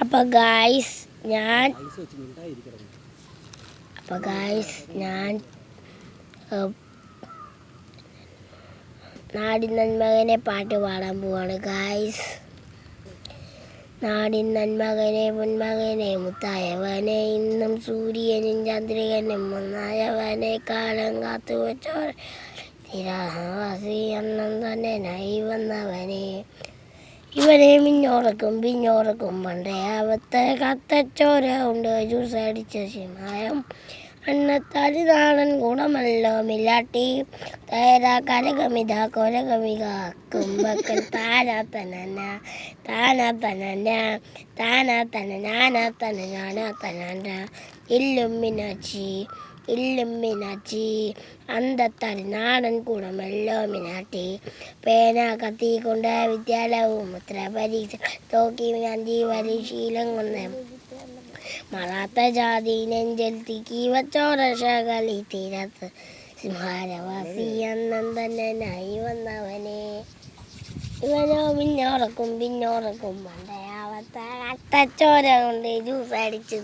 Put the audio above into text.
അപ്പോൾ ഗായ്സ് ഞാൻ നാടിൻ നന്മകനെ പാട്ട് പാടാൻ പോവാണ് ഗായ്സ്. നാടിൻ നന്മകനെ പൊന്മകനെ മുത്തായവനെ ഇന്നും സൂര്യനും ചന്ദ്രികനും ഒന്നായവനെ കാലം കാത്തു വെച്ചോർ തിരാവാസി അണ്ണം തന്നെ നൈ വന്നവനെ ഇവനെ പിഞ്ഞോറക്കും പണ്ടേ അവത്തെ കത്തച്ചോര ഉണ്ട് ജ്യൂസ് അടിച്ച സിംഹായം അന്നത്താല് നാടൻ ഗുണമല്ലോ മില്ലാട്ടി തേര കരകമിത കൊരകമിക കുമ്പക്കൻ താനാത്തന ഇല്ലും മിനാച്ചി അന്തത്താല് നാടൻ ഗുണമല്ലോ മിനാട്ടി പേന കത്തി കൊണ്ട് വിദ്യാലയവും ഉത്തര പരീക്ഷ തോക്കി ഗാന്ധി പരിശീലം കൊണ്ട് മറാത്ത ജാതി നെഞ്ചൽ തിക്കി വച്ചോരശകളി തീരത്ത് സിംഹാരവാസി അണ്ണം തന്നെ നൈ വന്നവനെ ഇവനോ പിഞ്ഞോറക്കും പണ്ടേ അവത്ത കത്തച്ചോര കൊണ്ട് ജ്യൂസ് അടിച്ച്